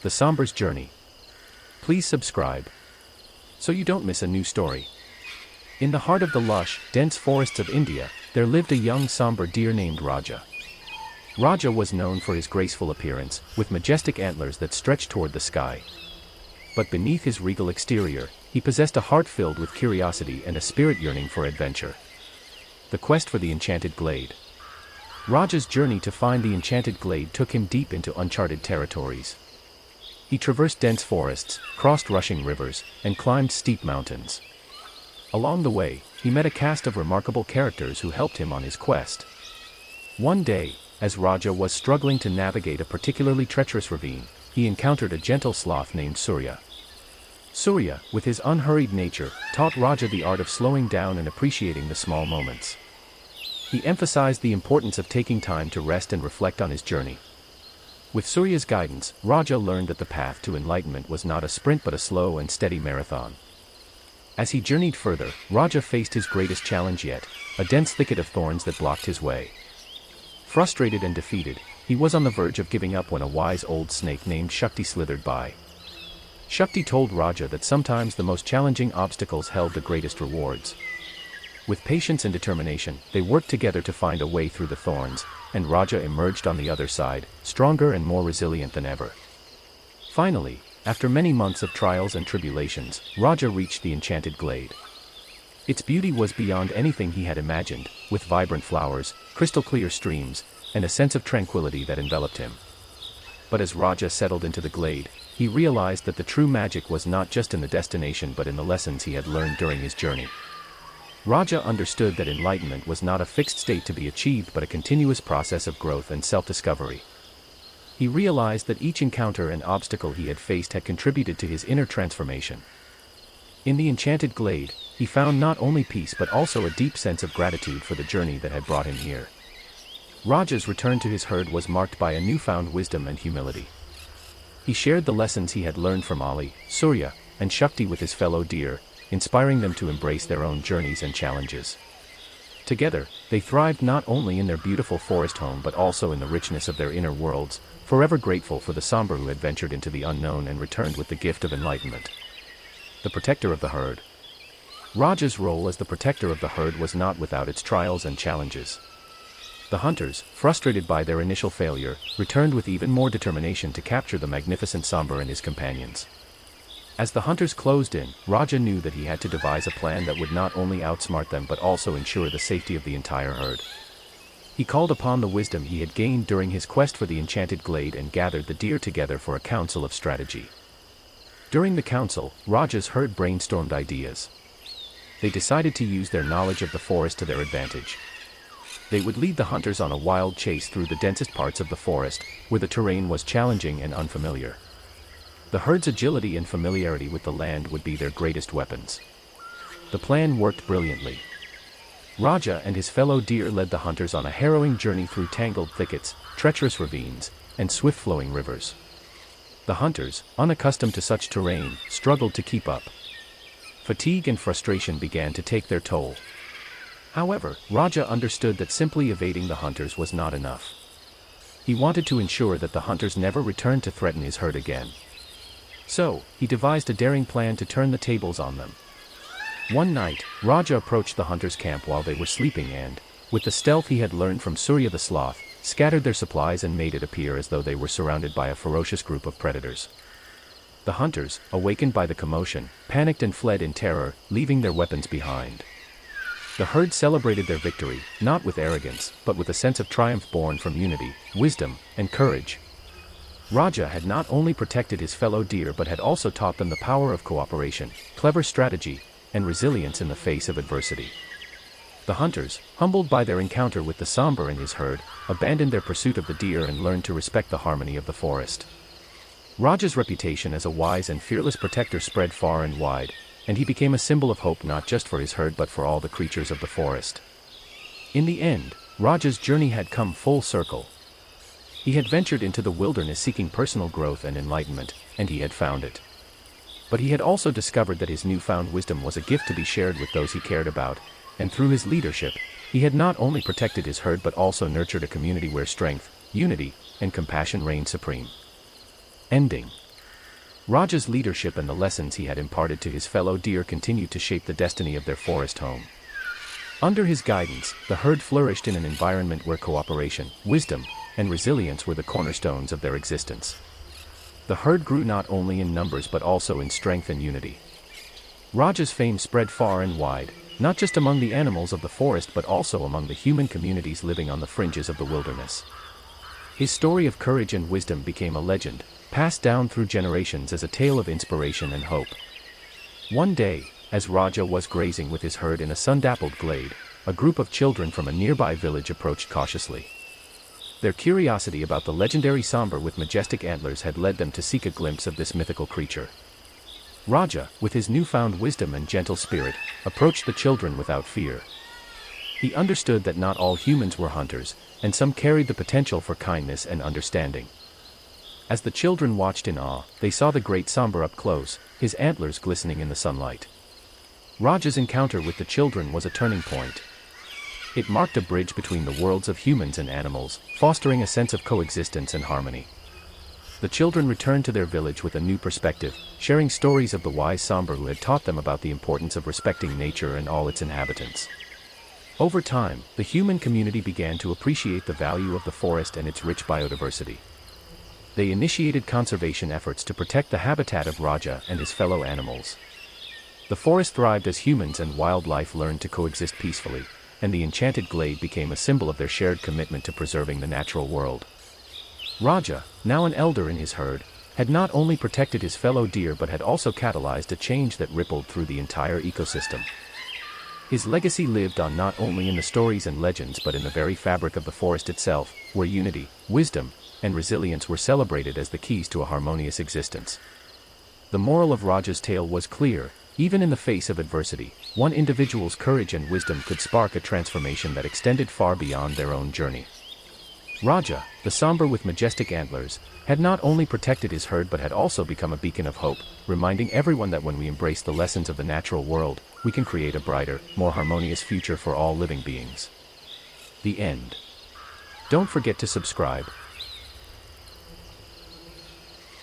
The Sambar's Journey. Please subscribe so you don't miss a new story. In the heart of the lush, dense forests of India, there lived a young Sambar deer named Raja. Raja was known for his graceful appearance, with majestic antlers that stretched toward the sky. But beneath his regal exterior, he possessed a heart filled with curiosity and a spirit yearning for adventure. The quest for the Enchanted Glade. Raja's journey to find the Enchanted Glade took him deep into uncharted territories. He traversed dense forests, crossed rushing rivers, and climbed steep mountains. Along the way, he met a cast of remarkable characters who helped him on his quest. One day, as Raja was struggling to navigate a particularly treacherous ravine, he encountered a gentle sloth named Surya. Surya, with his unhurried nature, taught Raja the art of slowing down and appreciating the small moments. He emphasized the importance of taking time to rest and reflect on his journey. With Surya's guidance, Raja learned that the path to enlightenment was not a sprint but a slow and steady marathon. As he journeyed further, Raja faced his greatest challenge yet, a dense thicket of thorns that blocked his way. Frustrated and defeated, he was on the verge of giving up when a wise old snake named Shakti slithered by. Shakti told Raja that sometimes the most challenging obstacles held the greatest rewards. With patience and determination, they worked together to find a way through the thorns, and Raja emerged on the other side, stronger and more resilient than ever. Finally, after many months of trials and tribulations, Raja reached the Enchanted Glade. Its beauty was beyond anything he had imagined, with vibrant flowers, crystal-clear streams, and a sense of tranquility that enveloped him. But as Raja settled into the glade, he realized that the true magic was not just in the destination but in the lessons he had learned during his journey. Raja understood that enlightenment was not a fixed state to be achieved but a continuous process of growth and self-discovery. He realized that each encounter and obstacle he had faced had contributed to his inner transformation. In the Enchanted Glade, he found not only peace but also a deep sense of gratitude for the journey that had brought him here. Raja's return to his herd was marked by a newfound wisdom and humility. He shared the lessons he had learned from Ali, Surya, and Shakti with his fellow deer, inspiring them to embrace their own journeys and challenges. Together, they thrived not only in their beautiful forest home but also in the richness of their inner worlds, forever grateful for the Sambar who had ventured into the unknown and returned with the gift of enlightenment. The protector of the herd. Raja's role as the protector of the herd was not without its trials and challenges. The hunters, frustrated by their initial failure, returned with even more determination to capture the magnificent Sambar and his companions. As the hunters closed in, Raja knew that he had to devise a plan that would not only outsmart them but also ensure the safety of the entire herd. He called upon the wisdom he had gained during his quest for the Enchanted Glade and gathered the deer together for a council of strategy. During the council, Raja's herd brainstormed ideas. They decided to use their knowledge of the forest to their advantage. They would lead the hunters on a wild chase through the densest parts of the forest, where the terrain was challenging and unfamiliar. The herd's agility and familiarity with the land would be their greatest weapons. The plan worked brilliantly. Raja and his fellow deer led the hunters on a harrowing journey through tangled thickets, treacherous ravines, and swift-flowing rivers. The hunters, unaccustomed to such terrain, struggled to keep up. Fatigue and frustration began to take their toll. However, Raja understood that simply evading the hunters was not enough. He wanted to ensure that the hunters never returned to threaten his herd again. So, he devised a daring plan to turn the tables on them. One night, Raja approached the hunters' camp while they were sleeping and, with the stealth he had learned from Surya the sloth, scattered their supplies and made it appear as though they were surrounded by a ferocious group of predators. The hunters, awakened by the commotion, panicked and fled in terror, leaving their weapons behind. The herd celebrated their victory, not with arrogance, but with a sense of triumph born from unity, wisdom, and courage. Raja had not only protected his fellow deer but had also taught them the power of cooperation, clever strategy, and resilience in the face of adversity. The hunters, humbled by their encounter with the Sambar and his herd, abandoned their pursuit of the deer and learned to respect the harmony of the forest. Raja's reputation as a wise and fearless protector spread far and wide, and he became a symbol of hope not just for his herd but for all the creatures of the forest. In the end, Raja's journey had come full circle. He had ventured into the wilderness seeking personal growth and enlightenment, and he had found it. But he had also discovered that his newfound wisdom was a gift to be shared with those he cared about, and through his leadership, he had not only protected his herd but also nurtured a community where strength, unity, and compassion reigned supreme. Ending. Raja's leadership and the lessons he had imparted to his fellow deer continued to shape the destiny of their forest home. Under his guidance, the herd flourished in an environment where cooperation, wisdom, and resilience were the cornerstones of their existence. The herd grew not only in numbers but also in strength and unity. Raja's fame spread far and wide, not just among the animals of the forest but also among the human communities living on the fringes of the wilderness. His story of courage and wisdom became a legend, passed down through generations as a tale of inspiration and hope. One day, as Raja was grazing with his herd in a sun-dappled glade, a group of children from a nearby village approached cautiously. Their curiosity about the legendary Sambar with majestic antlers had led them to seek a glimpse of this mythical creature. Raja, with his newfound wisdom and gentle spirit, approached the children without fear. He understood that not all humans were hunters, and some carried the potential for kindness and understanding. As the children watched in awe, they saw the great Sambar up close, his antlers glistening in the sunlight. Raja's encounter with the children was a turning point. It marked a bridge between the worlds of humans and animals, fostering a sense of coexistence and harmony. The children returned to their village with a new perspective, sharing stories of the wise Sambar who had taught them about the importance of respecting nature and all its inhabitants. Over time, the human community began to appreciate the value of the forest and its rich biodiversity. They initiated conservation efforts to protect the habitat of Raja and his fellow animals. The forest thrived as humans and wildlife learned to coexist peacefully, and the Enchanted Glade became a symbol of their shared commitment to preserving the natural world. Raja, now an elder in his herd, had not only protected his fellow deer but had also catalyzed a change that rippled through the entire ecosystem. His legacy lived on not only in the stories and legends but in the very fabric of the forest itself, where unity, wisdom, and resilience were celebrated as the keys to a harmonious existence. The moral of Raja's tale was clear: even in the face of adversity, one individual's courage and wisdom could spark a transformation that extended far beyond their own journey. Raja, the Sambar with majestic antlers, had not only protected his herd but had also become a beacon of hope, reminding everyone that when we embrace the lessons of the natural world, we can create a brighter, more harmonious future for all living beings. The end. Don't forget to subscribe,